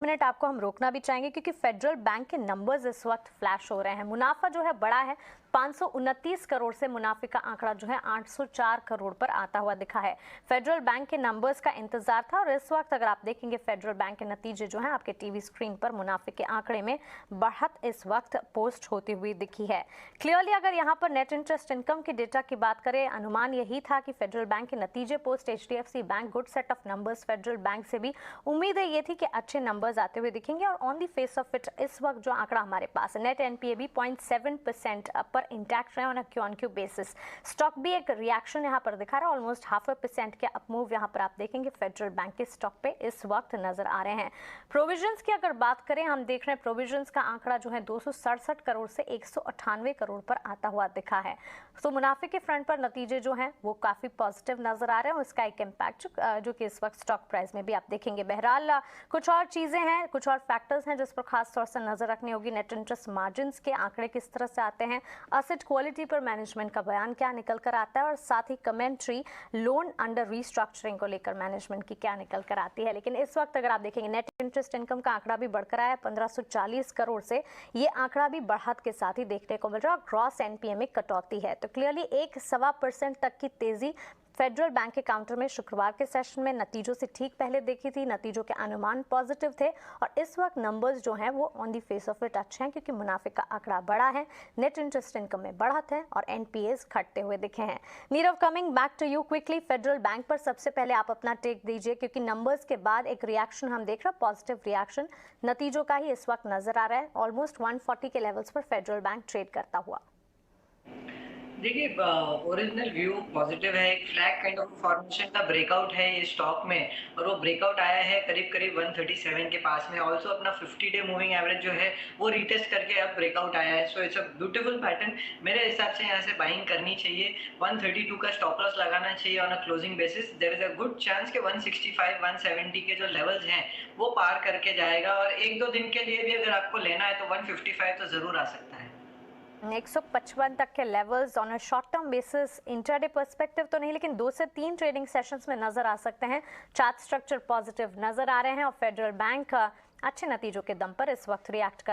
Minute आपको हम रोकना भी चाहेंगे क्योंकि फेडरल बैंक के नंबर्स इस वक्त फ्लैश हो रहे हैं। मुनाफा जो है बड़ा है, 529 करोड़ से मुनाफे का आंकड़ा जो है 804 करोड़ पर आता हुआ दिखा है। फेडरल बैंक के नंबर्स का इंतजार था और इस वक्त अगर आप देखेंगे फेडरल बैंक के नतीजे जो हैं आपके टीवी स्क्रीन पर मुनाफे के आंकड़े में बढ़त इस वक्त पोस्ट होती हुई दिखी है। क्लियरली अगर यहाँ पर नेट इंटरेस्ट इनकम के डेटा की बात करें, अनुमान यही था कि फेडरल बैंक के नतीजे post HDFC bank good set of numbers, federal bank से भी उम्मीदें ये थी कि अच्छे नंबर्स आते हुए दिखेंगे और on the face of it इस वक्त जो आंकड़ा हमारे पास है नेट NPA भी 0.7% पर इंटैक्ट रहे on a Q basis. Stock भी एक रिएक्शन यहाँ पर दिखा रहा है, ऑलमोस्ट 0.5% के अप मूव यहाँ पर आप देखेंगे फेडरल बैंक के स्टॉक पे इस वक्त नजर आ रहे हैं। प्रोविजंस की अगर बात करें, हम देख रहे हैं प्रोविजंस का आंकड़ा जो है 267 करोड़ से 198 करोड़ पर आता हुआ दिखा है। तो मुनाफे के फ्रंट पर नतीजे जो हैं वो काफी पॉजिटिव नजर आ रहे हैं, उसका एक इम्पैक्ट जो कि इस वक्त स्टॉक प्राइस में भी आप देखेंगे। बहरहाल कुछ और चीजें हैं, कुछ और फैक्टर्स हैं जिस पर खास तौर से नजर रखनी होगी। नेट इंटरेस्ट मार्जिन्स के आंकड़े किस तरह से आते हैं, एसेट क्वालिटी पर मैनेजमेंट का बयान क्या निकल कर आता है और साथ ही कमेंट्री लोन अंडर रीस्ट्रक्चरिंग को लेकर मैनेजमेंट की क्या निकल कर आती है। लेकिन इस वक्त अगर आप देखेंगे नेट इंटरेस्ट इनकम का आंकड़ा भी बढ़कर आया है 1540 करोड़ से, ये आंकड़ा भी बढ़त के साथ ही देखने को मिल रहा है और ग्रॉस NPA में कटौती है। तो क्लियरली 1.25% तक की तेजी फेडरल बैंक के काउंटर में शुक्रवार के सेशन में नतीजों से ठीक पहले देखी थी। नतीजों के अनुमान पॉजिटिव थे और इस वक्त नंबर्स जो हैं वो on the face of it अच्छे हैं क्योंकि मुनाफे का आंकड़ा बड़ा है, नेट इंटरेस्ट इनकम में बढ़त है और NPAs घटते हुए दिखे हैं। Nirav, coming back to you quickly, Federal Bank पर सबसे पहले आप अपना टेक दीजिए क्योंकि नंबर्स के बाद एक रिएक्शन हम देख रहे हैं, पॉजिटिव रिएक्शन नतीजों का ही इस वक्त नजर आ रहा है। ऑलमोस्ट 140 के लेवल्स पर फेडरल बैंक ट्रेड करता हुआ। देखिए, ओरिजिनल व्यू पॉजिटिव है। एक फ्लैग काइंड ऑफ फॉर्मेशन का ब्रेकआउट है ये स्टॉक में और वो ब्रेकआउट आया है करीब करीब 137 के पास में। ऑल्सो अपना 50-डे मूविंग एवरेज जो है वो रीटेस्ट करके अब ब्रेकआउट आया है। So it's a beautiful pattern. मेरे हिसाब से यहाँ से बाइंग करनी चाहिए। 132 का स्टॉप लॉस लगाना चाहिए on a closing basis. There is a good chance कि 165 170 के जो लेवल्स हैं वो पार करके जाएगा और एक दो दिन के लिए भी अगर आपको लेना है तो 155 तो जरूर आ सकता है। 155 तक के levels on a short term basis intraday perspective तो नहीं, लेकिन 2 से 3 ट्रेडिंग सेशंस में नजर आ सकते हैं। चार्ट स्ट्रक्चर पॉजिटिव नजर आ रहे हैं और फेडरल बैंक अच्छे नतीजों के दम पर इस वक्त रिएक्ट कर